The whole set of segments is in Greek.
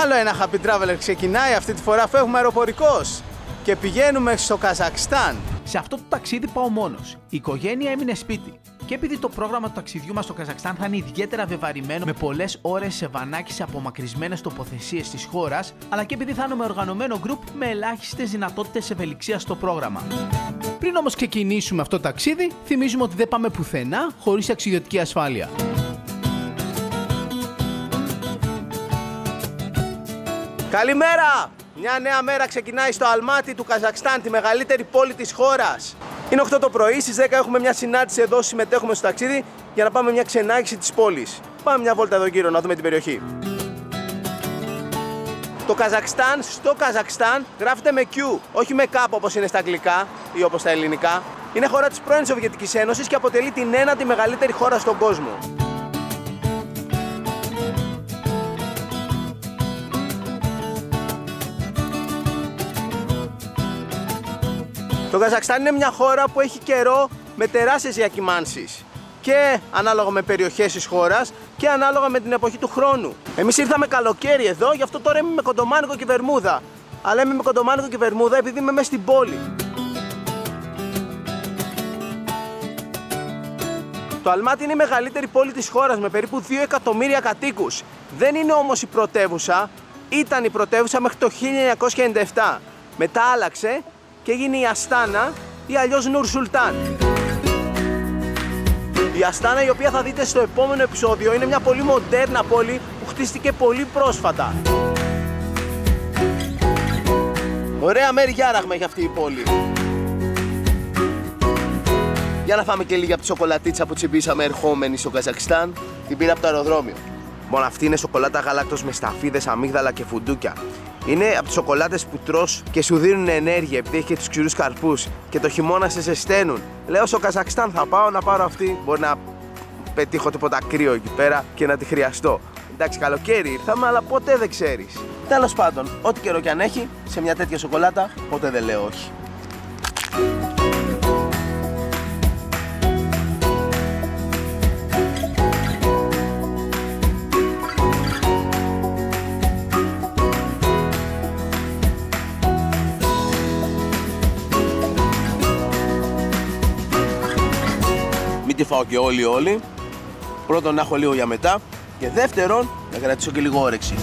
Άλλο ένα Happy Traveler ξεκινάει, αυτή τη φορά φεύγουμε αεροπορικός και πηγαίνουμε στο Καζακστάν. Σε αυτό το ταξίδι πάω μόνος. Η οικογένεια έμεινε σπίτι. Και επειδή το πρόγραμμα του ταξιδιού μας στο Καζακστάν θα είναι ιδιαίτερα βεβαρημένο με πολλές ώρες σε βανάκι σε απομακρυσμένες τοποθεσίες της χώρας, αλλά και επειδή θα είναι με οργανωμένο γκρουπ με ελάχιστες δυνατότητες ευελιξίας στο πρόγραμμα. Πριν όμως ξεκινήσουμε αυτό το ταξίδι, θυμίζουμε ότι δεν πάμε πουθενά χωρίς ταξιδιωτική ασφάλεια. Καλημέρα! Μια νέα μέρα ξεκινάει στο Αλμάτι του Καζακστάν, τη μεγαλύτερη πόλη της χώρας. Είναι 8 το πρωί, στις 10 έχουμε μια συνάντηση εδώ, συμμετέχουμε στο ταξίδι για να πάμε μια ξενάγηση της πόλης. Πάμε μια βόλτα εδώ γύρω να δούμε την περιοχή. Το Καζακστάν, στο Καζακστάν, γράφεται με Q, όχι με K όπως είναι στα αγγλικά ή όπως στα ελληνικά. Είναι χώρα της πρώην Σοβιετικής Ένωσης και αποτελεί την ένατη μεγαλύτερη χώρα στον κόσμο. Το Καζακστάν είναι μια χώρα που έχει καιρό με τεράστιες διακυμάνσεις και ανάλογα με περιοχές της χώρας και ανάλογα με την εποχή του χρόνου. Εμείς ήρθαμε καλοκαίρι εδώ, γι' αυτό τώρα είμαι με κοντομάνικο και βερμούδα. Αλλά είμαι με κοντομάνικο και βερμούδα επειδή είμαι μέσα στην πόλη. Το Αλμάτι είναι η μεγαλύτερη πόλη της χώρας με περίπου 2 εκατομμύρια κατοίκους. Δεν είναι όμως η πρωτεύουσα, ήταν η πρωτεύουσα μέχρι το 1997. Μετά άλλαξε και έγινε η Αστάνα ή αλλιώς Νούρ Σουλτάν. Η Αστάνα, η οποία θα δείτε στο επόμενο επεισόδιο, είναι μια πολύ μοντέρνα πόλη που χτίστηκε πολύ πρόσφατα. Ωραία μέρη γιάραγμα έχει αυτή η πόλη. Για να φάμε και λίγη από τη σοκολατίτσα που τσιμπήσαμε ερχόμενοι στο Καζακστάν. Την πήρα από το αεροδρόμιο. Μόνο αυτή είναι σοκολάτα γάλακτος με σταφίδες, αμύγδαλα και φουντούκια. Είναι από τις σοκολάτες που τρως και σου δίνουν ενέργεια επειδή έχει και τους ξηρούς καρπούς και το χειμώνα σε ζεσταίνουν. Λέω στο Καζακστάν θα πάω να πάρω αυτή. Μπορεί να πετύχω τίποτα κρύο εκεί πέρα και να τη χρειαστώ. Εντάξει, καλοκαίρι ήρθαμε, αλλά ποτέ δεν ξέρεις. Τέλος πάντων, ό,τι καιρό κι αν έχει, σε μια τέτοια σοκολάτα ποτέ δεν λέω όχι. Τη φάω και όλοι. Πρώτον να έχω λίγο για μετά και δεύτερον να κρατήσω και λίγο όρεξη.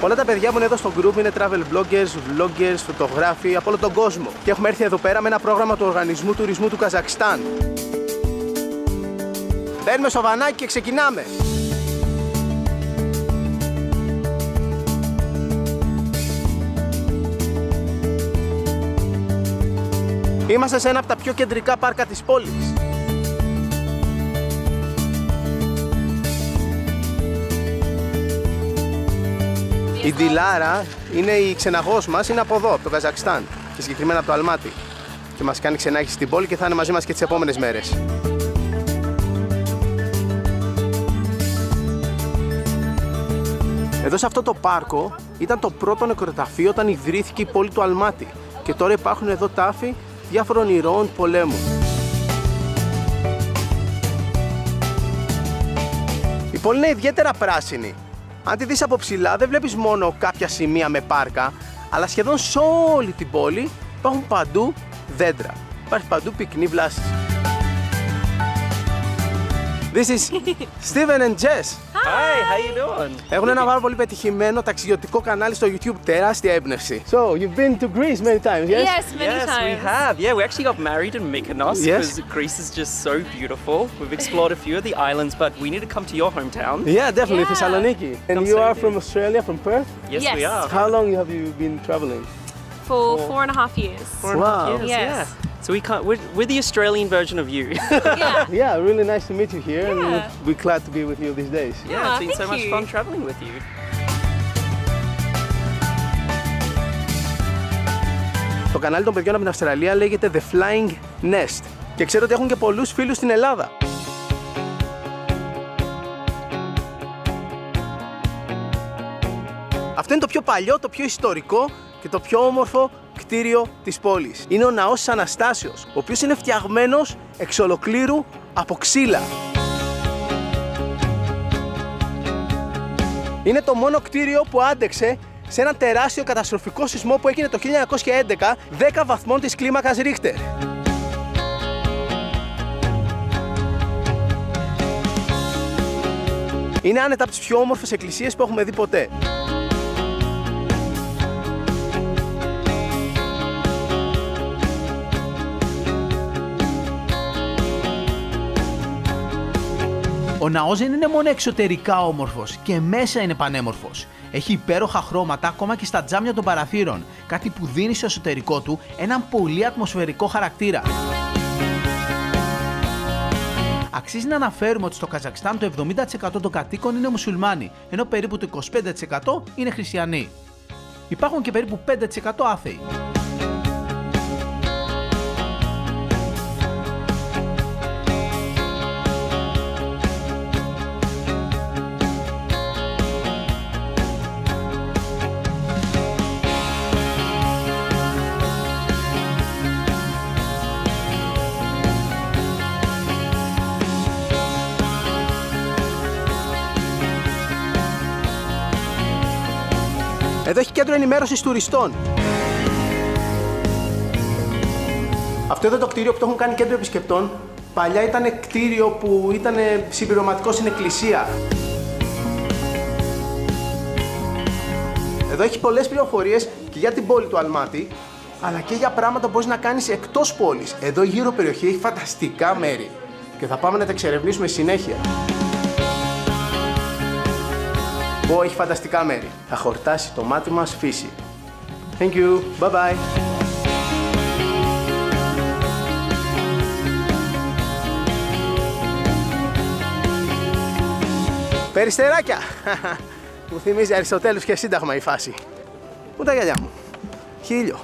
Όλα τα παιδιά που είναι εδώ στο group είναι travel bloggers, vloggers, φωτογράφοι από όλο τον κόσμο και έχουμε έρθει εδώ πέρα με ένα πρόγραμμα του Οργανισμού Τουρισμού του Καζακστάν. Μπαίνουμε στο βανάκι και ξεκινάμε. Είμαστε σε ένα από τα πιο κεντρικά πάρκα της πόλης. Η Ντιλάρα είναι η ξεναγός μας, είναι από εδώ, από το Καζακστάν και συγκεκριμένα από το Αλμάτι. Και μας κάνει ξενάγηση στην πόλη και θα είναι μαζί μας και τις επόμενες μέρες. Εδώ σε αυτό το πάρκο ήταν το πρώτο νεκροταφείο όταν ιδρύθηκε η πόλη του Αλμάτι και τώρα υπάρχουν εδώ τάφοι διάφορων ηρώων πολέμου. Η πόλη είναι ιδιαίτερα πράσινη. Αν τη δεις από ψηλά δεν βλέπεις μόνο κάποια σημεία με πάρκα, αλλά σχεδόν σε όλη την πόλη υπάρχουν παντού δέντρα. Υπάρχει παντού πυκνή βλάση. This is Steven and Jess. Hi, how you doing? Έχουν ένα πάρα πολύ πετυχημένο ταξιδιωτικό κανάλι στο YouTube, τεράστια έμπνευση. So, you've been to Greece many times, yes? Yes, many Yes, times. we have. Yeah, we actually got married in Mykonos Yes. because Greece is just so beautiful. We've explored a few of the islands, but we need to come to your hometown. Yeah, definitely, Yeah. Thessaloniki. And Come you soon, are dude. from Australia, from Perth? Yes, we Yes. are. How long have you been traveling? For 4.5 years. 4.5 Wow. years, Yes. yeah. So we're the Australian version of you. Yeah. Yeah, really nice to meet you here and Yeah. we're glad to be with you these days. Yeah, it's been so thank much you. fun traveling with you. Το κανάλι των παιδιών από την Αυστραλία λέγεται The Flying Nest και ξέρω ότι έχουν και πολλούς φίλους στην Ελλάδα. Αυτό είναι το πιο παλιό, το πιο ιστορικό και το πιο όμορφο κτίριο της πόλης. Είναι ο Ναός της Αναστάσεως, ο οποίος είναι φτιαγμένος εξ ολοκλήρου από ξύλα. Είναι το μόνο κτίριο που άντεξε σε ένα τεράστιο καταστροφικό σεισμό που έγινε το 1911, 10 βαθμών της κλίμακας Ρίχτερ. Είναι άνετα από τις πιο όμορφες εκκλησίες που έχουμε δει ποτέ. Ο ναός δεν είναι μόνο εξωτερικά όμορφος, και μέσα είναι πανέμορφος. Έχει υπέροχα χρώματα ακόμα και στα τζάμια των παραθύρων, κάτι που δίνει στο εσωτερικό του έναν πολύ ατμοσφαιρικό χαρακτήρα. Αξίζει να αναφέρουμε ότι στο Καζακστάν το 70% των κατοίκων είναι μουσουλμάνοι, ενώ περίπου το 25% είναι χριστιανοί. Υπάρχουν και περίπου 5% άθεοι. Εδώ έχει κέντρο ενημέρωσης τουριστών. Αυτό εδώ το κτίριο που το έχουν κάνει κέντρο επισκεπτών, παλιά ήταν κτίριο που ήταν συμπληρωματικό στην εκκλησία. Εδώ έχει πολλές πληροφορίες και για την πόλη του Αλμάτι, αλλά και για πράγματα που μπορείς να κάνεις εκτός πόλης. Εδώ γύρω περιοχή έχει φανταστικά μέρη και θα πάμε να τα εξερευνήσουμε συνέχεια. Έχει φανταστικά μέρη. Θα χορτάσει το μάτι μας φύση. Thank you. Bye bye. Περιστεράκια. Μου θυμίζει Αριστοτέλους και Σύνταγμα η φάση. Πού τα γυαλιά μου? Χίλιο.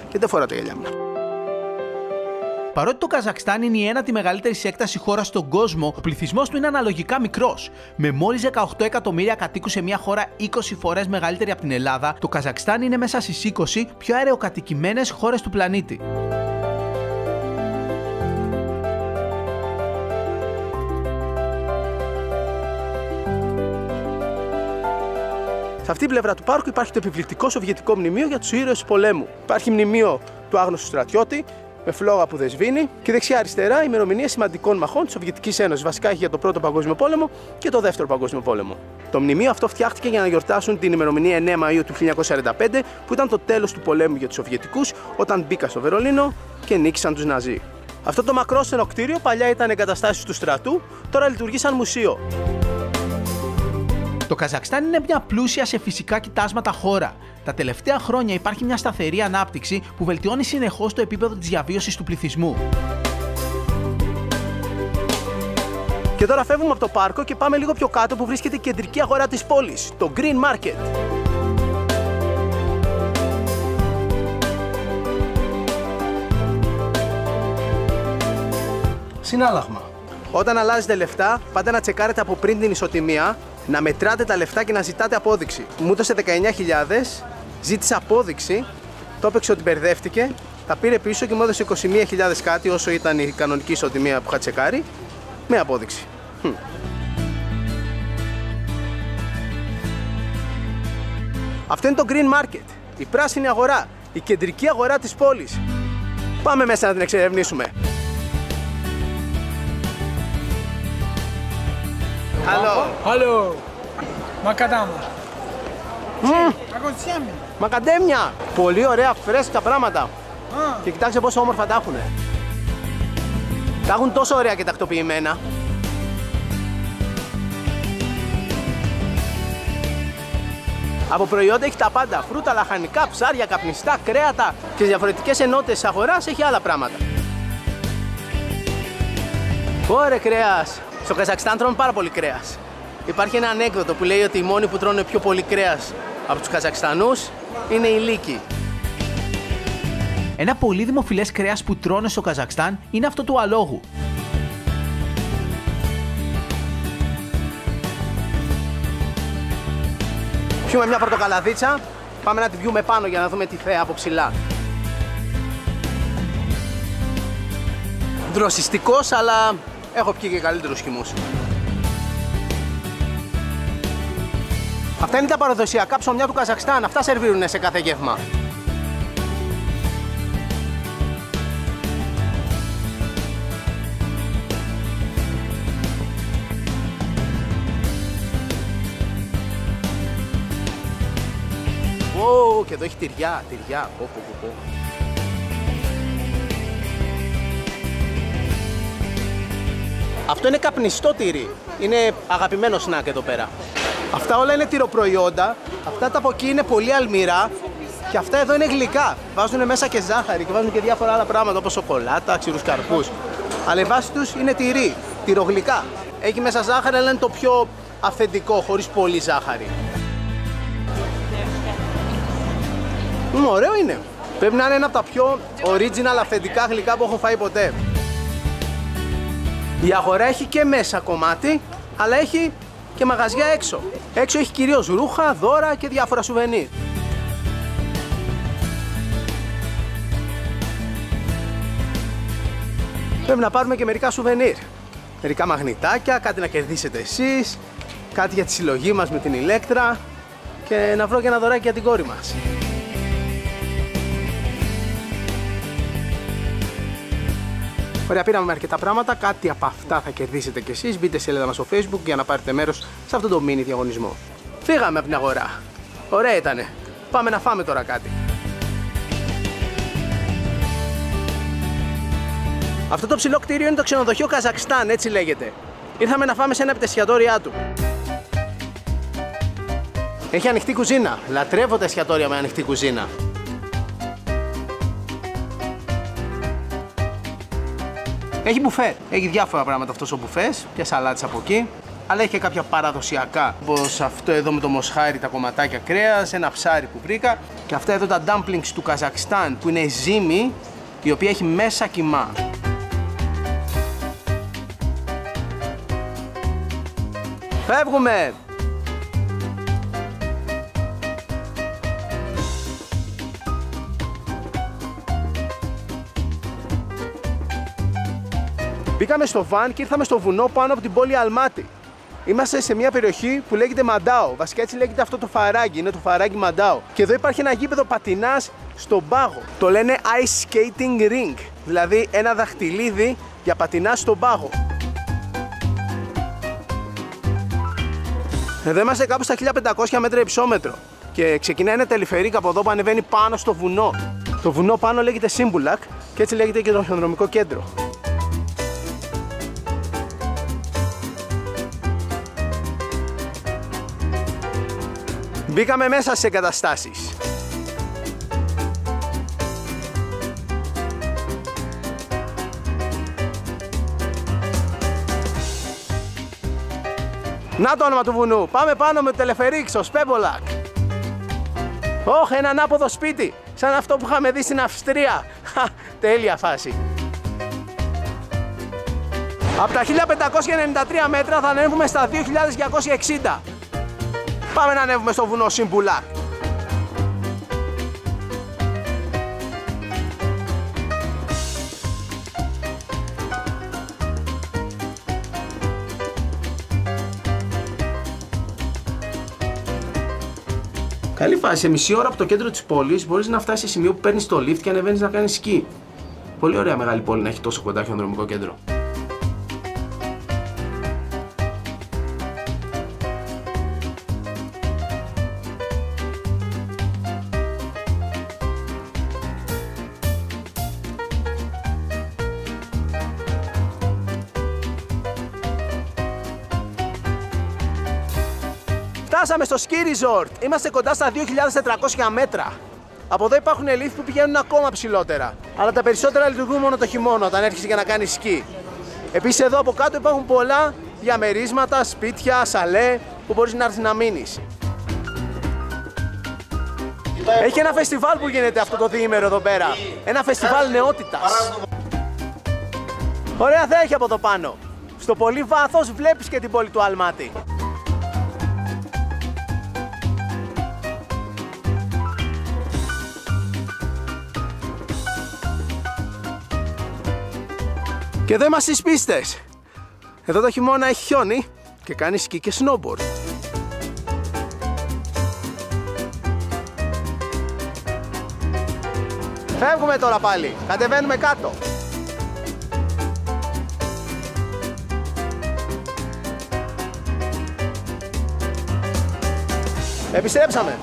Και δεν φοράω τα γυαλιά μου. Παρότι το Καζακστάν είναι η ένατη μεγαλύτερη σε έκταση χώρα στον κόσμο, ο πληθυσμός του είναι αναλογικά μικρός. Με μόλις 18 εκατομμύρια κατοίκους σε μια χώρα 20 φορές μεγαλύτερη από την Ελλάδα, το Καζακστάν είναι μέσα στις 20 πιο αεροκατοικημένες χώρες του πλανήτη. Σε αυτή την πλευρά του πάρκου υπάρχει το επιβλητικό σοβιετικό μνημείο για τους ήρωες του πολέμου. Υπάρχει μνημείο του άγνωστου στρατιώτη, με φλόγα που δεν σβήνει, και δεξιά-αριστερά ημερομηνίες σημαντικών μαχών της Σοβιετικής Ένωσης. Βασικά έχει για το Πρώτο Παγκόσμιο Πόλεμο και το Δεύτερο Παγκόσμιο Πόλεμο. Το μνημείο αυτό φτιάχτηκε για να γιορτάσουν την ημερομηνία 9 Μαΐου του 1945, που ήταν το τέλος του πολέμου για τους Σοβιετικούς, όταν μπήκαν στο Βερολίνο και νίκησαν τους Ναζί. Αυτό το μακρόστενο κτίριο παλιά ήταν εγκαταστάσεις του στρατού, τώρα λειτουργεί σαν μουσείο. Το Καζακστάν είναι μια πλούσια σε φυσικά κοιτάσματα χώρα. Τα τελευταία χρόνια υπάρχει μια σταθερή ανάπτυξη που βελτιώνει συνεχώς το επίπεδο της διαβίωσης του πληθυσμού. Και τώρα φεύγουμε από το πάρκο και πάμε λίγο πιο κάτω που βρίσκεται η κεντρική αγορά της πόλης, το Green Market. Συνάλλαγμα. Όταν αλλάζετε λεφτά, πάντα να τσεκάρετε από πριν την ισοτιμία, να μετράτε τα λεφτά και να ζητάτε απόδειξη. Μου έδωσε 19.000, ζήτησα απόδειξη, το έπαιξε ότι μπερδεύτηκε, τα πήρε πίσω και μου έδωσε 21.000 κάτι, όσο ήταν η κανονική ισοτιμία που είχα τσεκάρει, με απόδειξη. Αυτό είναι το Green Market, η πράσινη αγορά, η κεντρική αγορά της πόλης. Πάμε μέσα να την εξερευνήσουμε. Hello. Μακαδάμ. Μακαντέμια. Πολύ ωραία φρέσκα πράγματα. Και κοιτάξτε πόσο όμορφα τα έχουνε. Τα έχουν τόσο ωραία και τακτοποιημένα. Από προϊόντα έχει τα πάντα. Φρούτα, λαχανικά, ψάρια, καπνιστά, κρέατα. Και στις διαφορετικές ενότητες της αγοράς έχει άλλα πράγματα. Ωραία κρέας. Στο Καζακστάν τρώνε πάρα πολύ κρέας. Υπάρχει ένα ανέκδοτο που λέει ότι οι μόνοι που τρώνε πιο πολύ κρέας από τους Καζακστανούς είναι οι λύκοι. Ένα πολύ δημοφιλές κρέας που τρώνε στο Καζακστάν είναι αυτό του αλόγου. Πιούμε μια πορτοκαλαδίτσα, πάμε να την πιούμε πάνω για να δούμε τη θέα από ψηλά. Δροσιστικός, αλλά έχω πιει και καλύτερους χυμούς. Αυτά είναι τα παραδοσιακά ψωμιά του Καζακστάν. Αυτά σερβίρουνε σε κάθε γεύμα. Και εδώ έχει τυριά. Αυτό είναι καπνιστό τυρί. Είναι αγαπημένο σνακ εδώ πέρα. Αυτά όλα είναι τυροπροϊόντα. Αυτά τα από εκεί είναι πολύ αλμυρά. Και αυτά εδώ είναι γλυκά. Βάζουν μέσα και ζάχαρη και βάζουν και διάφορα άλλα πράγματα όπως σοκολάτα, ξηρούς καρπούς. Αλλά η βάση τους είναι τυρί, τυρογλυκά. Έχει μέσα ζάχαρη, αλλά είναι το πιο αυθεντικό, χωρίς πολύ ζάχαρη. Ωραίο είναι. Πρέπει να είναι ένα από τα πιο original αυθεντικά γλυκά που έχω φάει ποτέ. Η αγορά έχει και μέσα κομμάτι, αλλά έχει και μαγαζιά έξω. Έξω έχει κυρίως ρούχα, δώρα και διάφορα σουβενίρ. Πρέπει να πάρουμε και μερικά σουβενίρ. Μερικά μαγνητάκια, κάτι να κερδίσετε εσείς, κάτι για τη συλλογή μας με την Ηλέκτρα και να βρω και ένα δωράκι για την κόρη μας. Ωραία, πήραμε αρκετά πράγματα, κάτι από αυτά θα κερδίσετε κι εσείς. Μπείτε στη σελίδα μας στο Facebook για να πάρετε μέρος σε αυτό το mini διαγωνισμό. Φύγαμε από την αγορά. Ωραία ήτανε. Πάμε να φάμε τώρα κάτι. Αυτό το ψηλό κτίριο είναι το ξενοδοχείο Καζακστάν, έτσι λέγεται. Ήρθαμε να φάμε σε ένα από τα εστιατόρια του. Έχει ανοιχτή κουζίνα. Λατρεύω τα εστιατόρια με ανοιχτή κουζίνα. Έχει μπουφέ. Έχει διάφορα πράγματα αυτός ο μπουφές και σαλάτες από εκεί. Αλλά έχει και κάποια παραδοσιακά, όπως αυτό εδώ με το μοσχάρι, τα κομματάκια κρέας, ένα ψάρι που βρήκα. Και αυτά εδώ τα dumplings του Καζακστάν που είναι ζύμη, η οποία έχει μέσα κιμά. Φεύγουμε! Μπήκαμε στο βαν και ήρθαμε στο βουνό πάνω από την πόλη Αλμάτι. Είμαστε σε μια περιοχή που λέγεται Μαντάο. Βασικά έτσι λέγεται αυτό το φαράγγι, είναι το φαράγγι Μαντάο. Και εδώ υπάρχει ένα γήπεδο πατινάς στον πάγο. Το λένε Ice Skating Ring, δηλαδή ένα δαχτυλίδι για πατινάς στον πάγο. Εδώ είμαστε κάπου στα 1500 μέτρα υψόμετρο και ξεκινάει ένα τελεφερίκ από εδώ που ανεβαίνει πάνω στο βουνό. Το βουνό πάνω λέγεται Σύμπουλακ και έτσι λέγεται και το χιονοδρομικό κέντρο. Μπήκαμε μέσα στις εγκαταστάσεις. Να το όνομα του βουνού. Πάμε πάνω με το τελεφερίκ στο Σπέμπολακ. Όχ, ένα ανάποδο σπίτι. Σαν αυτό που είχαμε δει στην Αυστρία. Τέλεια φάση. Από τα 1593 μέτρα θα ανέβουμε στα 2260. Πάμε να ανέβουμε στο βουνό Σύμπουλακ. Καλή φάση, σε μισή ώρα από το κέντρο της πόλης μπορείς να φτάσεις σε σημείο που παίρνεις το lift και ανεβαίνεις να κάνεις σκι. Πολύ ωραία μεγάλη πόλη να έχει τόσο κοντά χιονοδρομικό κέντρο. Φτάσαμε στο ski resort. Είμαστε κοντά στα 2.400 μέτρα. Από εδώ υπάρχουν lift που πηγαίνουν ακόμα ψηλότερα. Αλλά τα περισσότερα λειτουργούν μόνο το χειμώνα όταν έρχεσαι για να κάνεις σκι. Επίσης εδώ από κάτω υπάρχουν πολλά διαμερίσματα, σπίτια, σαλέ που μπορείς να έρθεις να μείνεις. Έχει ένα φεστιβάλ που γίνεται αυτό το διήμερο εδώ πέρα. Ένα φεστιβάλ νεότητας. Ωραία θα έχει από εδώ πάνω. Στο πολύ βάθος βλέπεις και την πόλη του Αλμάτι. Και εδώ είμαστε στις πίστες. Εδώ το χειμώνα έχει χιόνι και κάνει σκι και snowboard. Φεύγουμε τώρα πάλι. Κατεβαίνουμε κάτω. Επιστρέψαμε.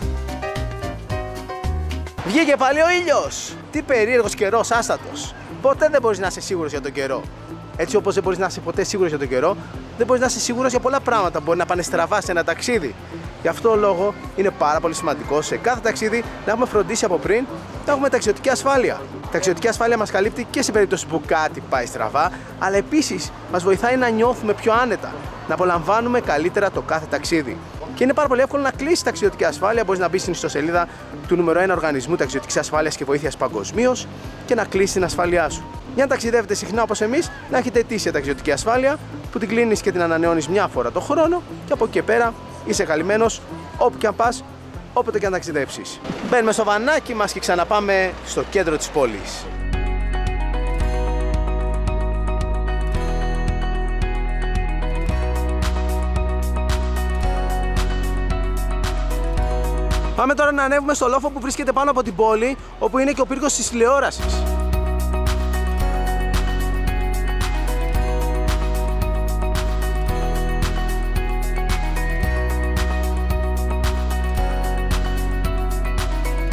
Βγήκε πάλι ο ήλιος. Τι περίεργος καιρός, άστατος. Ποτέ δεν μπορείς να είσαι σίγουρος για τον καιρό. Έτσι όπως δεν μπορείς να είσαι ποτέ σίγουρος για τον καιρό, δεν μπορείς να είσαι σίγουρος για πολλά πράγματα που μπορεί να πάνε στραβά σε ένα ταξίδι. Γι' αυτό λόγο είναι πάρα πολύ σημαντικό σε κάθε ταξίδι να έχουμε φροντίσει από πριν να έχουμε ταξιδιωτική ασφάλεια. Η ταξιδιωτική ασφάλεια μας καλύπτει και σε περίπτωση που κάτι πάει στραβά, αλλά επίσης μας βοηθάει να νιώθουμε πιο άνετα, να απολαμβάνουμε καλύτερα το κάθε ταξίδι. Και είναι πάρα πολύ εύκολο να κλείσει ταξιδιωτική ασφάλεια. Μπορείς να μπεις στην ιστοσελίδα του νούμερο 1 οργανισμού ταξιδιωτικής ασφάλειας και βοήθειας παγκοσμίως και να κλείσεις την ασφάλειά σου. Για να ταξιδεύετε συχνά όπως εμείς, να έχετε ετήσια ταξιδιωτική ασφάλεια που την κλείνεις και την ανανεώνεις μια φορά το χρόνο και από εκεί και πέρα είσαι καλυμμένος όπου και αν πας, όποτε και αν ταξιδέψεις. Μπαίνουμε στο βανάκι μας και ξαναπάμε στο κέντρο της πόλης. Πάμε τώρα να ανέβουμε στο λόφο που βρίσκεται πάνω από την πόλη, όπου είναι και ο πύργος της τηλεόρασης.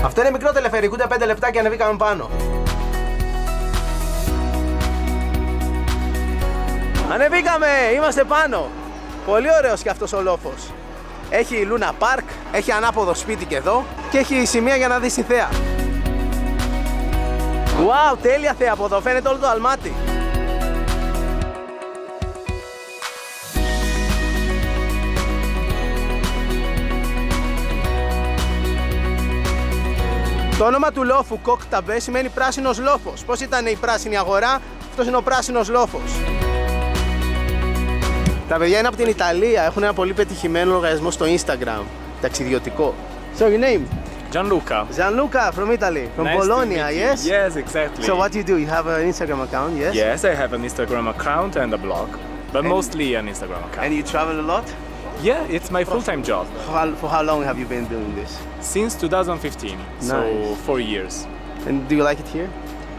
Αυτό είναι μικρό τελεφερικό, ούτε 5 λεπτά και ανεβήκαμε πάνω. Ανεβήκαμε, είμαστε πάνω. Πολύ ωραίος και αυτός ο λόφος. Έχει Luna Park, έχει ανάποδο σπίτι και εδώ και έχει σημεία για να δεις τη θέα. Wow, τέλεια θέα από εδώ, φαίνεται όλο το αλμάτι. Το όνομα του λόφου Κόκ-Ταμπέ σημαίνει πράσινος λόφος. Πώς ήταν η πράσινη αγορά, αυτός είναι ο πράσινος λόφος. Τα παιδιά είναι από την Ιταλία, έχουν ένα πολύ πετυχημένο λογαριασμό στο Instagram, ταξιδιωτικό. So your name? Gianluca. Gianluca from Italy, from Nice Bologna, to meet you. yes? Yes, exactly. So what do you do? You have an Instagram account, yes? Yes, I have an Instagram account and a blog, but mostly an Instagram account. And you travel a lot? Yeah, it's my full-time job. For how long have you been doing this? Since 2015, so Nice. 4 years. And do you like it here?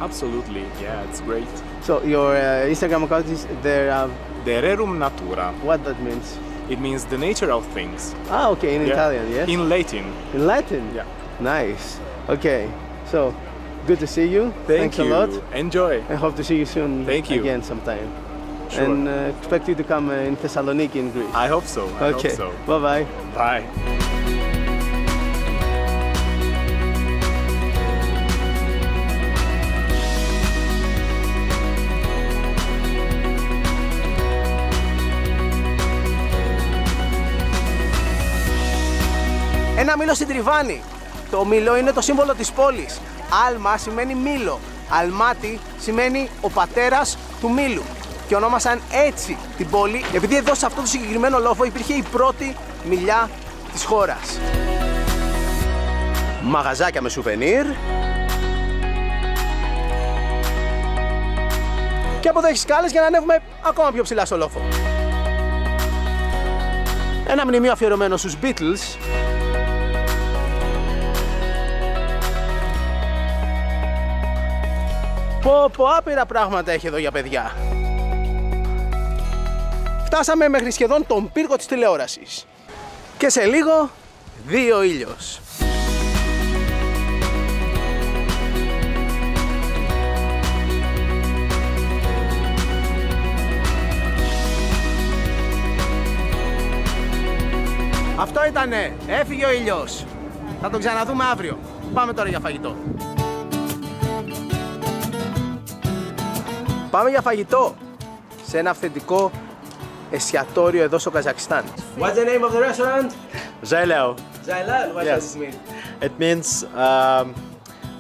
Absolutely, yeah, it's great. So your Instagram account is there, The rerum natura. what that means? It means the nature of things. Ah, okay, in Yeah. Italian, yes? In Latin. In Latin? Yeah. Nice. Okay, so good to see you. Thank Thanks you. a lot. Enjoy. I hope to see you soon Thank you. again sometime. Sure. And expect you to come in Thessaloniki in Greece. I hope so. I Okay, hope so. bye-bye. Bye. Ένα μήλο στην Τριβάνη. Το μήλο είναι το σύμβολο της πόλης. Άλμα σημαίνει μήλο. Αλμάτι σημαίνει ο πατέρας του μήλου. Και ονόμασαν έτσι την πόλη, επειδή εδώ σε αυτό το συγκεκριμένο λόφο υπήρχε η πρώτη μιλιά της χώρας. Μαγαζάκια με σουβενίρ. Και από εδώ έχει σκάλες για να ανέβουμε ακόμα πιο ψηλά στο λόφο. Ένα μνημείο αφιερωμένο στους Beatles. Πω, άπειρα πράγματα έχει εδώ για παιδιά. Φτάσαμε μέχρι σχεδόν τον πύργο της τηλεόρασης. Και σε λίγο, δει ο ήλιος. Αυτό ήτανε. Έφυγε ο ήλιος. Θα τον ξαναδούμε αύριο. Πάμε τώρα για φαγητό. Πάμε για φαγητό σε ένα αυθεντικό εστιατόριο εδώ στο Καζακστάν. What's the name of the restaurant? Jailao. Zailal. What Yes. does it mean? It means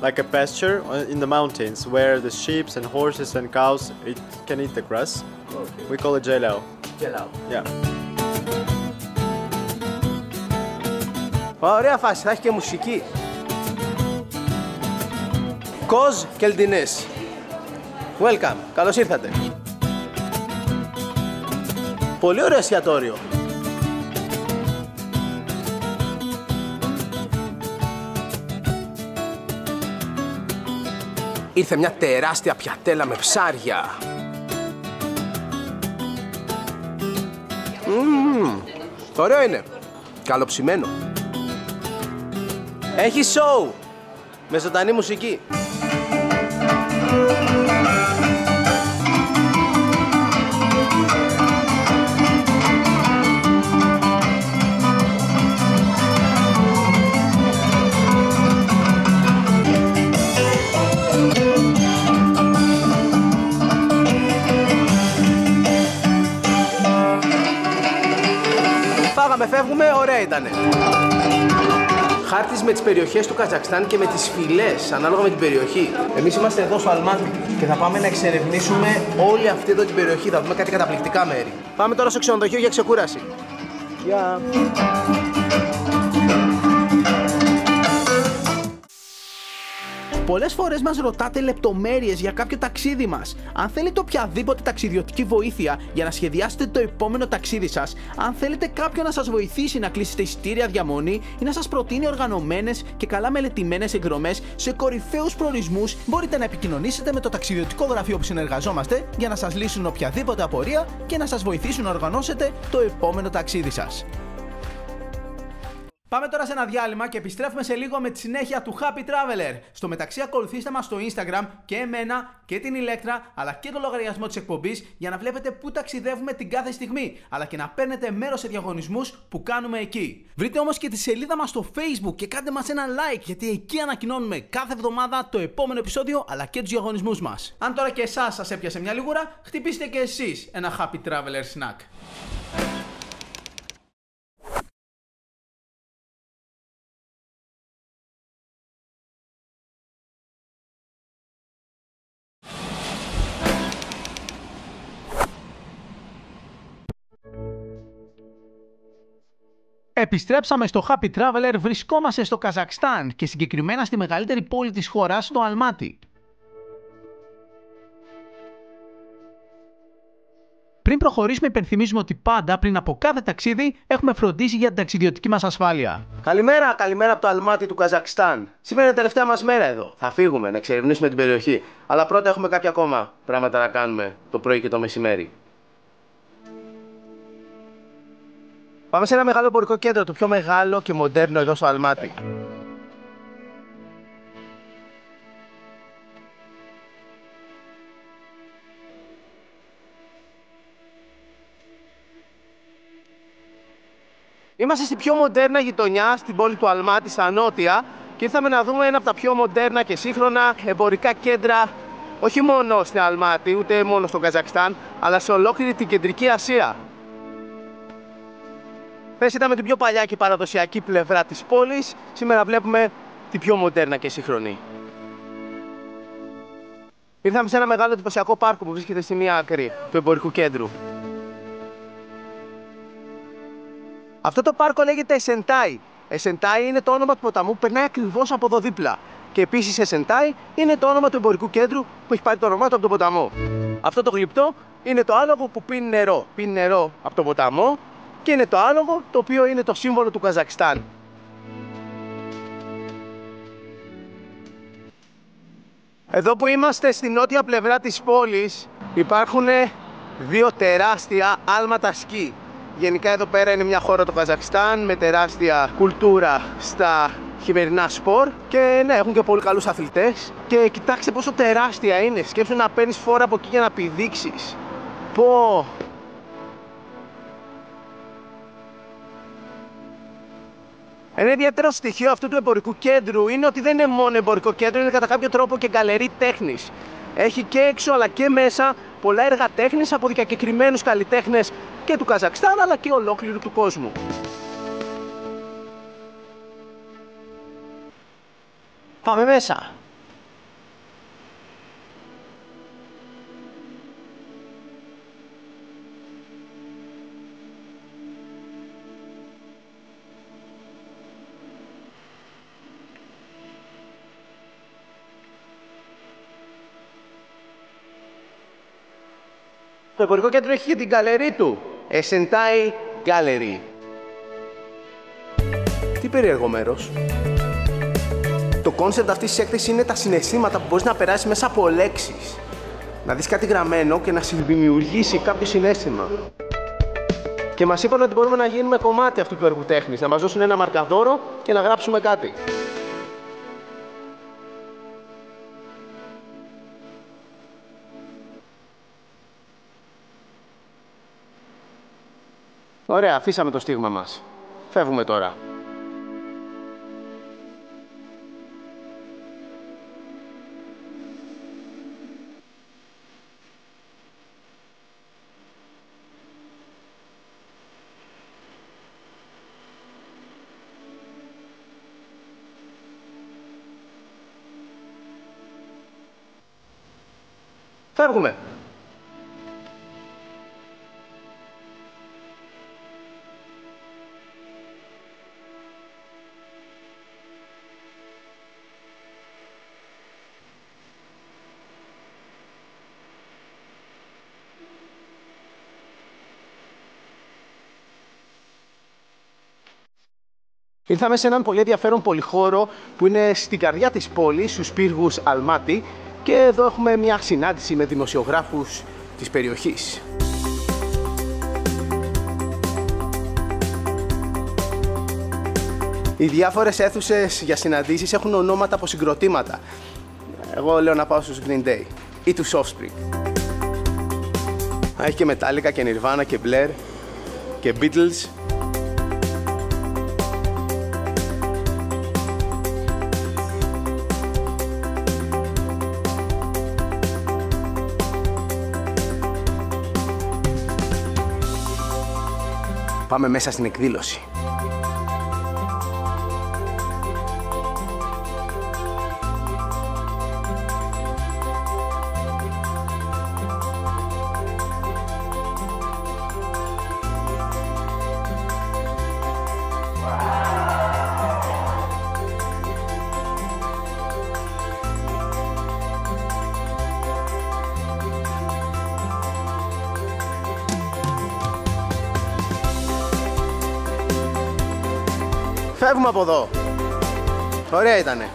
like a pasture in the mountains where the sheep and horses and cows can eat the grass. Okay. We call it Jailao. Γελάω. Yeah. Ωραία φάση, θα έχει και μουσική. Κοζ Κελντινές. Welcome, καλώς ήρθατε. Πολύ ωραίο εστιατόριο. ήρθε μια τεράστια πιατέλα με ψάρια. Ωραίο είναι. Καλοψημένο. Έχει σοου με ζωντανή μουσική. Φάγαμε, φεύγουμε, ωραία ήτανε. Χάρτης με τις περιοχές του Καζακστάν και με τις φυλές, ανάλογα με την περιοχή. Εμείς είμαστε εδώ στο Αλμάτι και θα πάμε να εξερευνήσουμε όλη αυτή εδώ την περιοχή. Θα δούμε κάτι καταπληκτικά μέρη. Πάμε τώρα στο ξενοδοχείο για ξεκούραση. Γεια. Πολλές φορές μας ρωτάτε λεπτομέρειες για κάποιο ταξίδι μας. Αν θέλετε οποιαδήποτε ταξιδιωτική βοήθεια για να σχεδιάσετε το επόμενο ταξίδι σας, αν θέλετε κάποιον να σας βοηθήσει να κλείσετε εισιτήρια διαμονή ή να σας προτείνει οργανωμένες και καλά μελετημένες εκδρομές σε κορυφαίους προορισμούς, μπορείτε να επικοινωνήσετε με το ταξιδιωτικό γραφείο που συνεργαζόμαστε για να σας λύσουν οποιαδήποτε απορία και να σας βοηθήσουν να οργανώσετε το επόμενο ταξίδι σας. Πάμε τώρα σε ένα διάλειμμα και επιστρέφουμε σε λίγο με τη συνέχεια του Happy Traveler. Στο μεταξύ ακολουθήστε μας στο Instagram και εμένα και την Ηλέκτρα αλλά και το λογαριασμό της εκπομπής για να βλέπετε πού ταξιδεύουμε την κάθε στιγμή αλλά και να παίρνετε μέρος σε διαγωνισμούς που κάνουμε εκεί. Βρείτε όμως και τη σελίδα μας στο Facebook και κάντε μας ένα like γιατί εκεί ανακοινώνουμε κάθε εβδομάδα το επόμενο επεισόδιο αλλά και τους διαγωνισμούς μας. Αν τώρα και εσάς σας έπιασε μια λιγούρα, χτυπήστε και εσείς ένα Happy Traveler snack. Επιστρέψαμε στο Happy Traveler, βρισκόμαστε στο Καζακστάν και συγκεκριμένα στη μεγαλύτερη πόλη της χώρας, το Αλμάτι. Πριν προχωρήσουμε, υπενθυμίζουμε ότι πάντα πριν από κάθε ταξίδι έχουμε φροντίσει για την ταξιδιωτική μας ασφάλεια. Καλημέρα, καλημέρα από το Αλμάτι του Καζακστάν. Σήμερα είναι η τελευταία μας μέρα εδώ. Θα φύγουμε να εξερευνήσουμε την περιοχή. Αλλά πρώτα έχουμε κάποια ακόμα πράγματα να κάνουμε το πρωί και το μεσημέρι. Πάμε σε ένα μεγάλο εμπορικό κέντρο, το πιο μεγάλο και μοντέρνο εδώ στο Αλμάτι. Είμαστε στη πιο μοντέρνα γειτονιά στην πόλη του Αλμάτι, στα νότια, και ήρθαμε να δούμε ένα από τα πιο μοντέρνα και σύγχρονα εμπορικά κέντρα, όχι μόνο στην Αλμάτι, ούτε μόνο στο Καζακστάν, αλλά σε ολόκληρη την Κεντρική Ασία. Πες είδαμε την πιο παλιά και παραδοσιακή πλευρά της πόλης, σήμερα βλέπουμε την πιο μοντέρνα και σύγχρονη. Ήρθαμε σε ένα μεγάλο εντυπωσιακό πάρκο που βρίσκεται στη μία άκρη του εμπορικού κέντρου. Αυτό το πάρκο λέγεται Εσεντάι. Εσεντάι είναι το όνομα του ποταμού που περνάει ακριβώς από εδώ δίπλα. Και επίσης Εσεντάι είναι το όνομα του εμπορικού κέντρου που έχει πάρει το όνομά του από τον ποταμό. Αυτό το γλυπτό είναι το άλογο που πίνει νερό. Πίνει νερό από τον ποταμό και είναι το άλογο το οποίο είναι το σύμβολο του Καζακστάν. Εδώ που είμαστε στη νότια πλευρά της πόλης υπάρχουν δύο τεράστια άλματα σκι. Γενικά εδώ πέρα είναι μια χώρα το Καζακστάν με τεράστια κουλτούρα στα χειμερινά σπορ και ναι, έχουν και πολύ καλούς αθλητές. Και κοιτάξτε πόσο τεράστια είναι, σκέψου να παίρνεις φόρα από εκεί για να πηδήξεις. Πω! Ένα ιδιαίτερο στοιχείο αυτού του εμπορικού κέντρου είναι ότι δεν είναι μόνο εμπορικό κέντρο, είναι κατά κάποιο τρόπο και γκαλερί τέχνης. Έχει και έξω αλλά και μέσα πολλά έργα τέχνης από διακεκριμένους καλλιτέχνες και του Καζακστάν αλλά και ολόκληρου του κόσμου. Πάμε μέσα. Το εμπορικό κέντρο έχει και την γκαλερί του, Εσεντάι Gallery. Τι περίεργο μέρος. Το κόνσεπτ αυτής της έκθεσης είναι τα συναισθήματα που μπορείς να περάσεις μέσα από λέξεις. Να δεις κάτι γραμμένο και να συνδημιουργήσει κάποιο συναίσθημα. Και μας είπαν ότι μπορούμε να γίνουμε κομμάτι αυτού του έργου τέχνης, να μας δώσουν ένα μαρκαδόρο και να γράψουμε κάτι. Ωραία, αφήσαμε το στίγμα μας. Φεύγουμε τώρα. Φεύγουμε. Ήρθαμε σε έναν πολύ ενδιαφέρον πολυχώρο που είναι στην καρδιά της πόλης, στους πύργους Αλμάτι, και εδώ έχουμε μια συνάντηση με δημοσιογράφους της περιοχής. Οι διάφορες αίθουσες για συναντήσεις έχουν ονόματα από συγκροτήματα. Εγώ λέω να πάω στους Green Day ή τους Offspring. Έχει και Metallica και Nirvana και Blair και Beatles. Πάμε μέσα στην εκδήλωση. Φεύγουμε από εδώ. Ωραία ήτανε.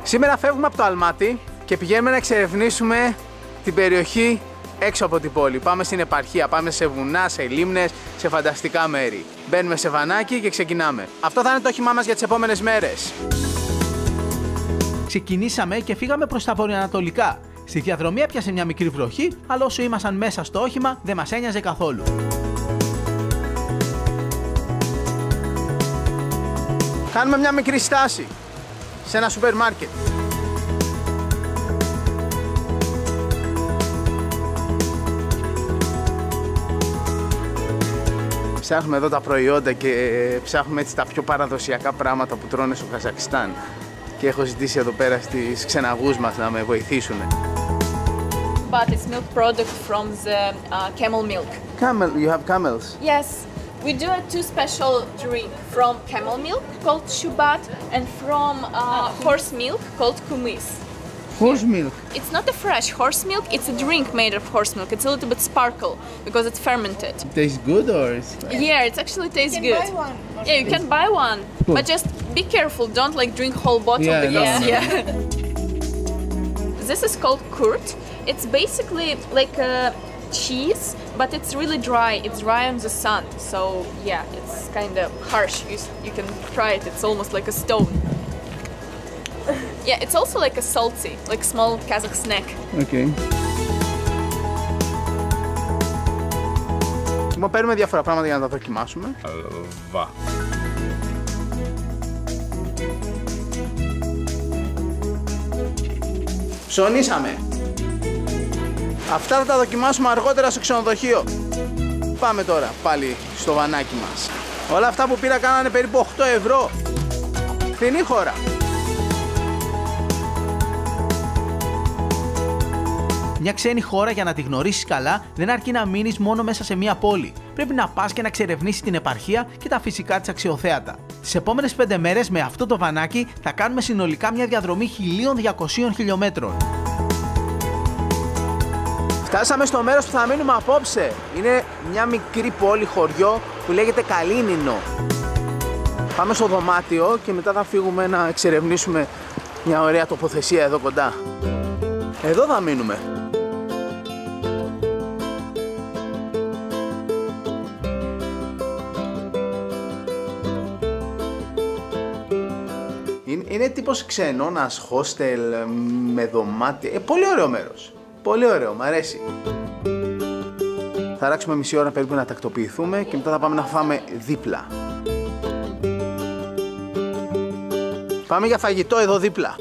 Σήμερα φεύγουμε από το Αλμάτι και πηγαίνουμε να εξερευνήσουμε την περιοχή έξω από την πόλη. Πάμε στην επαρχία, πάμε σε βουνά, σε λίμνες, σε φανταστικά μέρη. Μπαίνουμε σε βανάκι και ξεκινάμε. Αυτό θα είναι το όχημά μας για τις επόμενες μέρες. Ξεκινήσαμε και φύγαμε προς τα βορειοανατολικά. Στη διαδρομή έπιασε μια μικρή βροχή, αλλά όσο ήμασταν μέσα στο όχημα δεν μας ένοιαζε καθόλου. Κάνουμε μια μικρή στάση σε ένα σούπερ μάρκετ. Ψάχνουμε εδώ τα προϊόντα και ψάχνουμε έτσι τα πιο παραδοσιακά πράγματα που τρώνε στο Καζακστάν. Και έχω ζητήσει εδώ πέρα στις ξεναγούς μας να με βοηθήσουν. But it's milk product from the camel milk. Camel, you have camels? Yes, we do a two special drink from camel milk called shubat and from horse milk called kumis. Horse milk? It's not a fresh horse milk, it's a drink made of horse milk. It's a little bit sparkle because it's fermented. Tastes good or? Yeah, it actually tastes good. Yeah, you can buy one, cool. But just be careful, don't like drink whole bottle. Yeah, because, no. yeah. This is called kurt. It's basically like a cheese, but it's really dry. It's dry on the sun, so yeah, it's kind of harsh. You can try it. It's almost like a stone. Yeah, it's also like a salty, like small Kazakh snack. Okay. Παίρνουμε διάφορα πράγματα για να τα δοκιμάσουμε. Αλβά. Ψωνίσαμε. Αυτά θα τα δοκιμάσουμε αργότερα στο ξενοδοχείο. Πάμε τώρα πάλι στο βανάκι μας. Όλα αυτά που πήρα κάνανε περίπου 8 ευρώ. Φθηνή χώρα. Μια ξένη χώρα για να τη γνωρίσεις καλά δεν αρκεί να μείνεις μόνο μέσα σε μια πόλη. Πρέπει να πας και να εξερευνήσεις την επαρχία και τα φυσικά της αξιοθέατα. Τις επόμενες 5 μέρες με αυτό το βανάκι θα κάνουμε συνολικά μια διαδρομή 1.200 χιλιόμετρων. Φτάσαμε στο μέρος που θα μείνουμε απόψε. Είναι μια μικρή πόλη χωριό που λέγεται Καλίνινο. Πάμε στο δωμάτιο και μετά θα φύγουμε να εξερευνήσουμε μια ωραία τοποθεσία εδώ κοντά. Εδώ θα μείνουμε. Είναι τύπος ξενώνας, hostel, με δωμάτια. Πολύ ωραίο μέρος. Πολύ ωραίο, μ' αρέσει. Θα ράξουμε μισή ώρα περίπου να τακτοποιηθούμε και μετά θα πάμε να φάμε δίπλα. Πάμε για φαγητό εδώ δίπλα.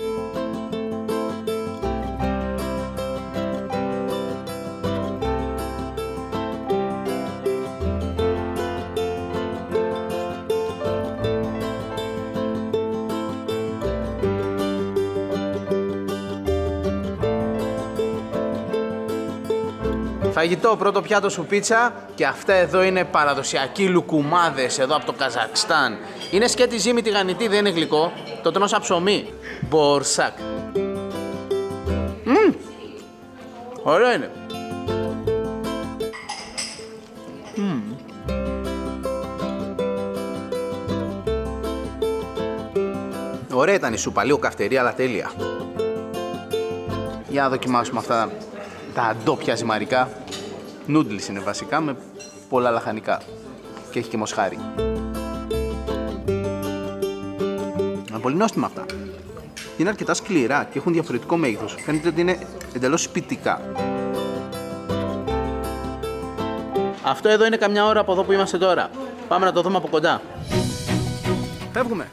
Φαγητό, πρώτο πιάτο σου πίτσα και αυτά εδώ είναι παραδοσιακοί λουκουμάδες εδώ από το Καζακστάν. Είναι σκέτη ζύμη τηγανιτή, δεν είναι γλυκό. Το τρώνε σαν ψωμί. Μπορσάκ. Ωραίο είναι. Ωραία ήταν η σούπα, λίγο καυτερή αλλά τέλεια. Για να δοκιμάσουμε αυτά τα ντόπια ζυμαρικά. Νούντλς είναι βασικά με πολλά λαχανικά και έχει και μοσχάρι. Είναι πολύ νόστιμα αυτά. Είναι αρκετά σκληρά και έχουν διαφορετικό μέγεθος. Φαίνεται ότι είναι εντελώς σπιτικά. Αυτό εδώ είναι καμιά ώρα από εδώ που είμαστε τώρα. Πάμε να το δούμε από κοντά. Φεύγουμε.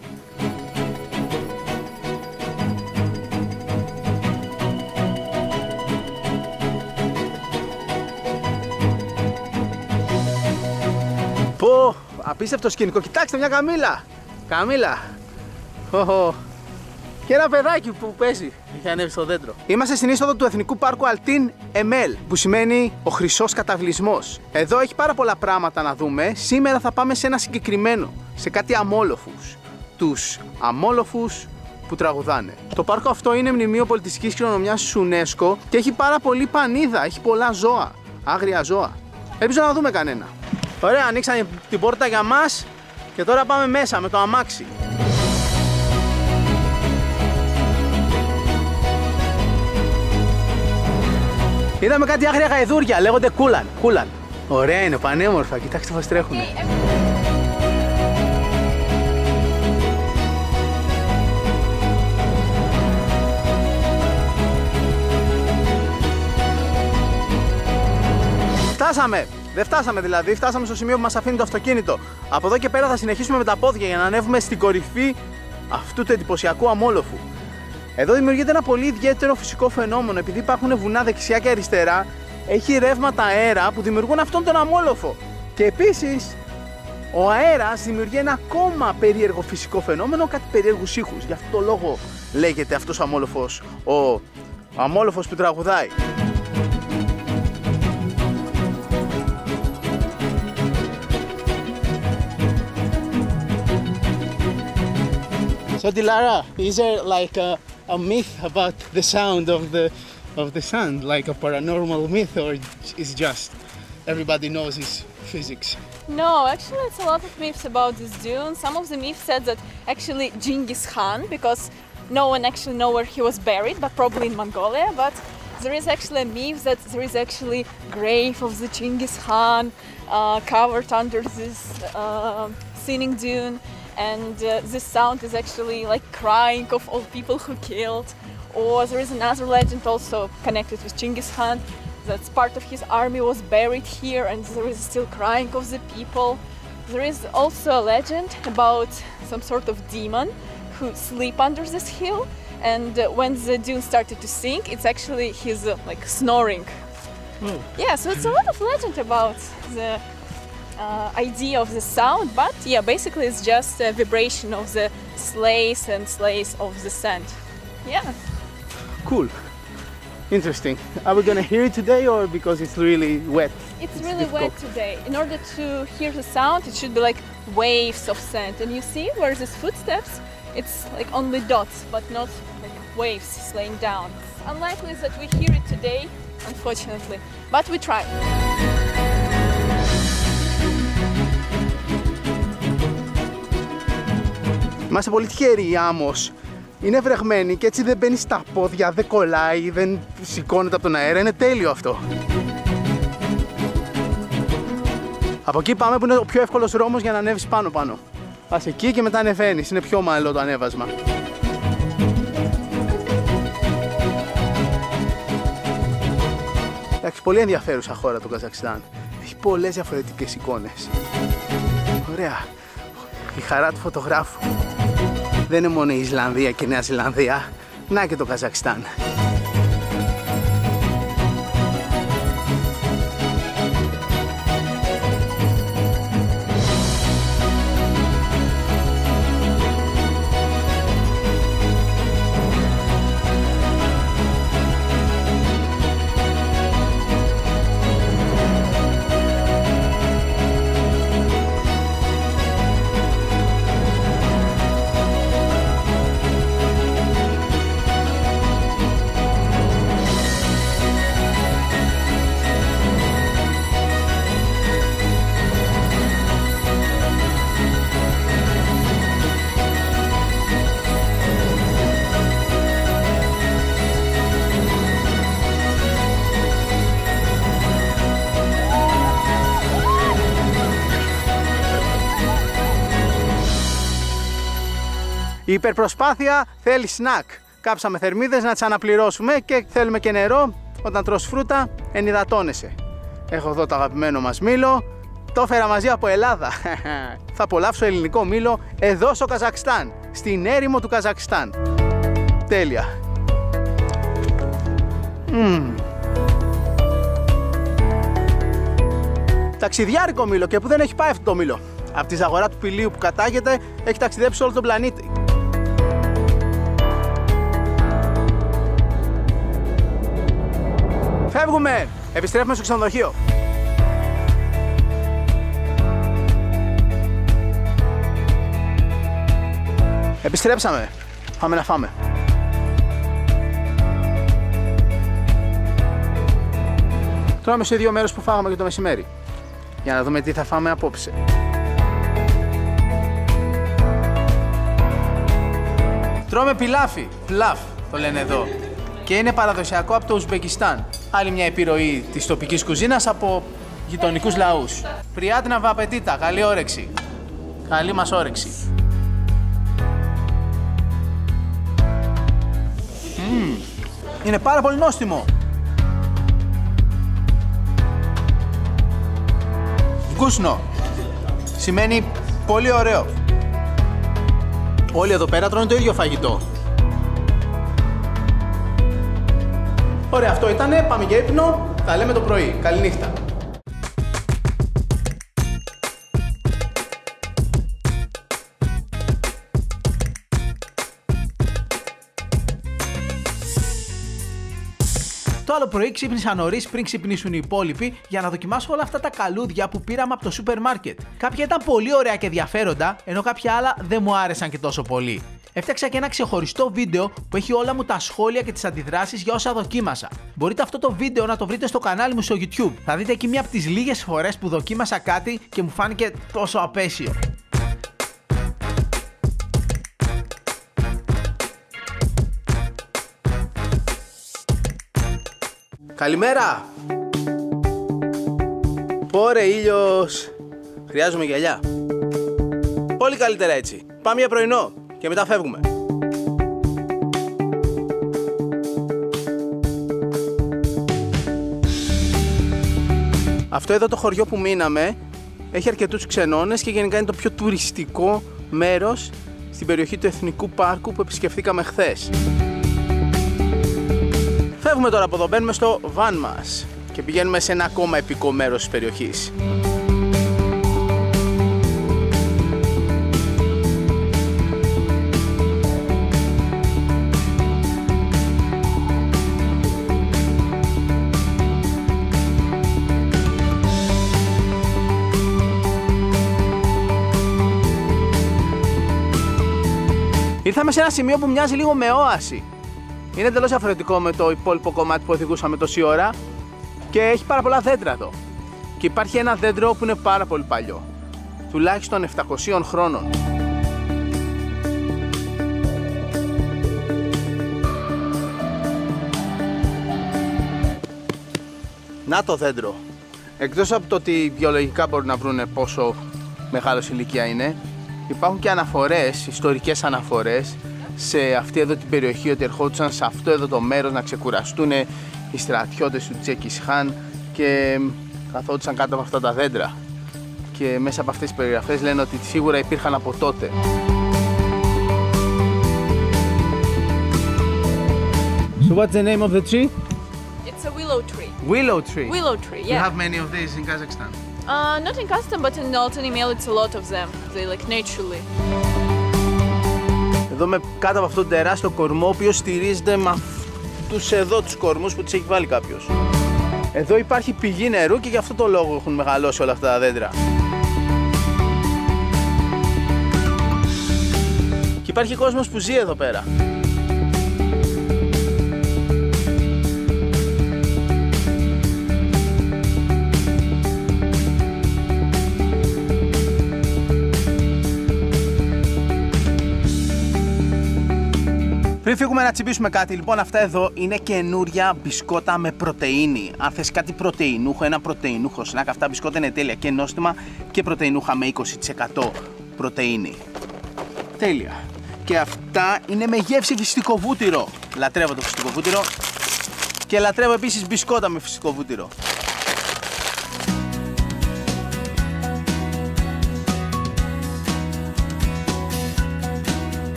Πω, απίστευτο σκηνικό. Κοιτάξτε μια καμήλα. Καμήλα. Και ένα παιδάκι που παίζει. Έχει ανέβει στο δέντρο. Είμαστε στην είσοδο του Εθνικού Πάρκου Αλτίν Εμέλ, που σημαίνει ο χρυσός καταβλισμός. Εδώ έχει πάρα πολλά πράγματα να δούμε. Σήμερα θα πάμε σε ένα συγκεκριμένο, σε κάτι αμόλοφους. Τους αμόλοφους που τραγουδάνε. Το πάρκο αυτό είναι μνημείο πολιτιστικής κληρονομιάς της UNESCO και έχει πάρα πολύ πανίδα. Έχει πολλά ζώα, άγρια ζώα. Ελπίζω να δούμε κανένα. Ωραία, ανοίξανε την πόρτα για μας και τώρα πάμε μέσα με το αμάξι. Είδαμε κάτι άγρια γαϊδούρια, λέγονται κούλαν. Ωραία είναι, πανέμορφα, κοιτάξτε πως τρέχουνε. Φτάσαμε! Δεν φτάσαμε δηλαδή, φτάσαμε στο σημείο που μας αφήνει το αυτοκίνητο. Από εδώ και πέρα θα συνεχίσουμε με τα πόδια για να ανέβουμε στην κορυφή αυτού του εντυπωσιακού αμόλοφου. Εδώ δημιουργείται ένα πολύ ιδιαίτερο φυσικό φαινόμενο. Επειδή υπάρχουν βουνά δεξιά και αριστερά, έχει ρεύματα αέρα που δημιουργούν αυτόν τον αμόλοφο. Και επίσης, ο αέρας δημιουργεί ένα ακόμα περίεργο φυσικό φαινόμενο, κάτι περίεργους ήχους. Γι' αυτό το λόγο λέγεται αυτός ο αμόλοφος, ο αμόλοφος που τραγουδάει. So Dilara, is there like a myth about the sound of the sun, like a paranormal myth, or is just everybody knows it's physics? No, actually it's a lot of myths about this dune. Some of the myths said that actually Genghis Khan, because no one actually know where he was buried, but probably in Mongolia, but there is actually a myth that there is actually grave of the Genghis Khan covered under this scenic dune. And this sound is actually like crying of all people who killed. Or there is another legend also connected with Genghis Khan, that part of his army was buried here and there is still crying of the people. There is also a legend about some sort of demon who sleep under this hill, and when the dune started to sink, it's actually his like snoring. Yeah, so it's a lot of legend about the idea of the sound, but yeah, basically it's just a vibration of the slays and slays of the sand. Yeah. Cool. Interesting. Are we gonna hear it today or because it's really wet? It's really wet today. In order to hear the sound, it should be like waves of sand. And you see where there's footsteps, it's like only dots, but not like waves slaying down. It's unlikely that we hear it today unfortunately. But we try. Είμαστε πολύ τυχεροί, η άμμος είναι βρεγμένη και έτσι δεν μπαίνει στα πόδια, δεν κολλάει, δεν σηκώνεται από τον αέρα. Είναι τέλειο αυτό. Από εκεί πάμε που είναι ο πιο εύκολος δρόμος για να ανέβεις πάνω. Πας εκεί και μετά ανεβαίνεις, είναι πιο ομαλό το ανέβασμα. Εντάξει, πολύ ενδιαφέρουσα χώρα το Καζακστάν. Έχει πολλές διαφορετικές εικόνες. Ωραία. Η χαρά του φωτογράφου. Δεν είναι μόνο η Ισλανδία και η Νέα Ζηλανδία. Να και το Καζακστάν. Η υπερπροσπάθεια θέλει σνακ. Κάψαμε θερμίδες να τις αναπληρώσουμε και θέλουμε και νερό. Όταν τρως φρούτα, ενυδατώνεσαι. Έχω εδώ το αγαπημένο μας μήλο. Το έφερα μαζί από Ελλάδα. Θα απολαύσω ελληνικό μήλο εδώ στο Καζακστάν. Στην έρημο του Καζακστάν. Τέλεια. Ταξιδιάρικο μήλο και που δεν έχει πάει αυτό το μήλο. Από τη ζαγορά του Πηλίου που κατάγεται έχει ταξιδέψει όλο τον πλανήτη. Φεύγουμε! Επιστρέφουμε στο ξενοδοχείο. Επιστρέψαμε. Πάμε να φάμε. Τώρα είμαι σε δύο μέρες που φάγαμε για το μεσημέρι. Για να δούμε τι θα φάμε απόψε. Τρώμε πιλάφι. Πλαφ το λένε εδώ. Και είναι παραδοσιακό από το Ουσμπεκιστάν. Άλλη μια επιρροή της τοπικής κουζίνας από γειτονικούς λαούς. Πριάτνα βαπετίτα. Καλή όρεξη. Καλή μας όρεξη. Είναι πάρα πολύ νόστιμο. Γκούσνο. Σημαίνει πολύ ωραίο. Όλοι εδώ πέρα τρώνε το ίδιο φαγητό. Ωραία, αυτό ήτανε. Πάμε για ύπνο. Τα λέμε το πρωί. Καληνύχτα. Το άλλο πρωί ξύπνησα νωρίς πριν ξυπνήσουν οι υπόλοιποι για να δοκιμάσω όλα αυτά τα καλούδια που πήραμε από το σούπερ μάρκετ. Κάποια ήταν πολύ ωραία και ενδιαφέροντα, ενώ κάποια άλλα δεν μου άρεσαν και τόσο πολύ. Έφτιαξα και ένα ξεχωριστό βίντεο που έχει όλα μου τα σχόλια και τις αντιδράσεις για όσα δοκίμασα. Μπορείτε αυτό το βίντεο να το βρείτε στο κανάλι μου στο YouTube. Θα δείτε εκεί μία από τις λίγες φορές που δοκίμασα κάτι και μου φάνηκε τόσο απέσιο. Καλημέρα! Πόρε ήλιος! Χρειάζομαι γυαλιά. Πολύ καλύτερα έτσι. Πάμε για πρωινό και μετά φεύγουμε. Αυτό εδώ το χωριό που μείναμε έχει αρκετούς ξενώνες και γενικά είναι το πιο τουριστικό μέρος στην περιοχή του Εθνικού Πάρκου που επισκεφθήκαμε χθες. Φεύγουμε τώρα από εδώ, μπαίνουμε στο βαν μας και πηγαίνουμε σε ένα ακόμα επικό μέρος της περιοχής. Ήρθαμε σε ένα σημείο που μοιάζει λίγο με όαση. Είναι εντελώς διαφορετικό με το υπόλοιπο κομμάτι που οδηγούσαμε τόση ώρα. Και έχει πάρα πολλά δέντρα εδώ. Και υπάρχει ένα δέντρο που είναι πάρα πολύ παλιό. Τουλάχιστον 700 χρόνων. Να το δέντρο. Εκτός από το ότι βιολογικά μπορούν να βρουν πόσο μεγάλος ηλικία είναι, υπάρχουν και αναφορές, ιστορικές αναφορές, σε αυτή εδώ την περιοχή, ότι ερχόντουσαν σε αυτό εδώ το μέρος να ξεκουραστούν οι στρατιώτες του Τζέκις Χάν και καθόντουσαν κάτω από αυτά τα δέντρα. Και μέσα από αυτές τις περιγραφές λένε ότι σίγουρα υπήρχαν από τότε. So what's the name of the tree? It's a willow tree. Willow tree. Willow tree, yeah. You have many of these in Kazakhstan? Not in custom, but in Altan Email it's a lot of them. They like naturally. Εδώ κάτω από αυτόν τον τεράστιο κορμό, ο οποίος στηρίζεται με αυτούς εδώ τους κορμούς που τους έχει βάλει κάποιος. Εδώ υπάρχει πηγή νερού και γι' αυτό το λόγο έχουν μεγαλώσει όλα αυτά τα δέντρα. Και υπάρχει κόσμος που ζει εδώ πέρα. Πριν φύγουμε να τσιμπήσουμε κάτι, λοιπόν, αυτά εδώ είναι καινούρια μπισκότα με πρωτεΐνη. Αν θες κάτι πρωτεϊνούχο, ένα πρωτεϊνούχο σνακ, αυτά μπισκότα είναι τέλεια και νόστιμα και πρωτεϊνούχα με 20% πρωτεΐνη. Τέλεια. Και αυτά είναι με γεύση φυσικό βούτυρο. Λατρεύω το φυσικό βούτυρο και λατρεύω επίσης μπισκότα με φυσικό βούτυρο.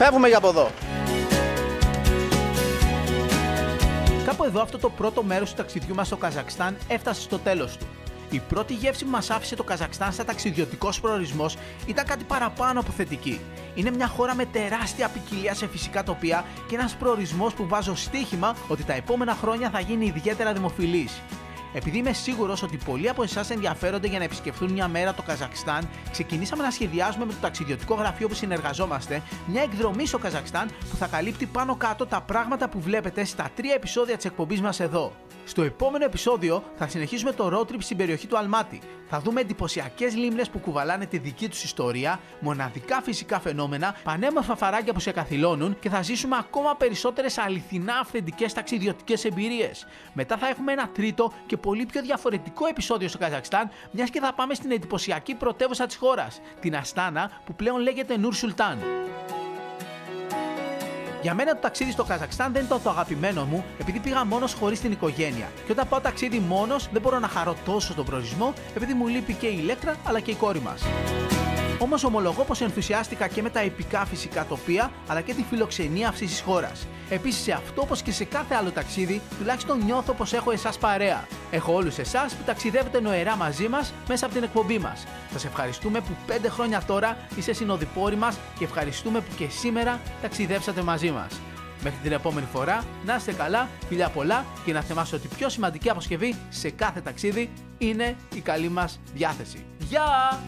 Φεύγουμε για από εδώ. Κάπου εδώ αυτό το πρώτο μέρος του ταξιδιού μας στο Καζακστάν έφτασε στο τέλος του. Η πρώτη γεύση που μας άφησε το Καζακστάν σαν ταξιδιωτικός προορισμός ήταν κάτι παραπάνω από θετική. Είναι μια χώρα με τεράστια ποικιλία σε φυσικά τοπία και ένας προορισμός που βάζω στοίχημα ότι τα επόμενα χρόνια θα γίνει ιδιαίτερα δημοφιλής. Επειδή είμαι σίγουρος ότι πολλοί από εσάς ενδιαφέρονται για να επισκεφθούν μια μέρα το Καζακστάν, ξεκινήσαμε να σχεδιάζουμε με το ταξιδιωτικό γραφείο που συνεργαζόμαστε μια εκδρομή στο Καζακστάν που θα καλύπτει πάνω κάτω τα πράγματα που βλέπετε στα 3 επεισόδια της εκπομπής μας εδώ. Στο επόμενο επεισόδιο θα συνεχίσουμε το road trip στην περιοχή του Αλμάτι. Θα δούμε εντυπωσιακές λίμνες που κουβαλάνε τη δική τους ιστορία, μοναδικά φυσικά φαινόμενα, πανέμορφα φαράγγια που σε καθυλώνουν και θα ζήσουμε ακόμα περισσότερες αληθινά αυθεντικές ταξιδιωτικές εμπειρίες. Μετά θα έχουμε ένα τρίτο και πολύ πιο διαφορετικό επεισόδιο στο Καζακστάν, μιας και θα πάμε στην εντυπωσιακή πρωτεύουσα της χώρας, την Αστάνα, που πλέον λέγεται Νούρ Σουλτάν. Για μένα το ταξίδι στο Καζακστάν δεν ήταν το αγαπημένο μου, επειδή πήγα μόνος χωρίς την οικογένεια. Και όταν πάω ταξίδι μόνος, δεν μπορώ να χαρώ τόσο τον προορισμό, επειδή μου λείπει και η Ηλέκτρα αλλά και η κόρη μας. Όμως ομολογώ πως ενθουσιάστηκα και με τα επικά φυσικά τοπία, αλλά και τη φιλοξενία αυτής της χώρας. Επίσης σε αυτό όπως και σε κάθε άλλο ταξίδι, τουλάχιστον νιώθω πως έχω εσάς παρέα. Έχω όλους εσάς που ταξιδεύετε νοερά μαζί μας μέσα από την εκπομπή μας. Σας ευχαριστούμε που 5 χρόνια τώρα είστε συνοδοιπόροι μας και ευχαριστούμε που και σήμερα ταξιδέψατε μαζί μας. Μέχρι την επόμενη φορά, να είστε καλά, φιλιά πολλά και να θυμάστε ότι η πιο σημαντική αποσκευή σε κάθε ταξίδι είναι η καλή μας διάθεση. Γεια!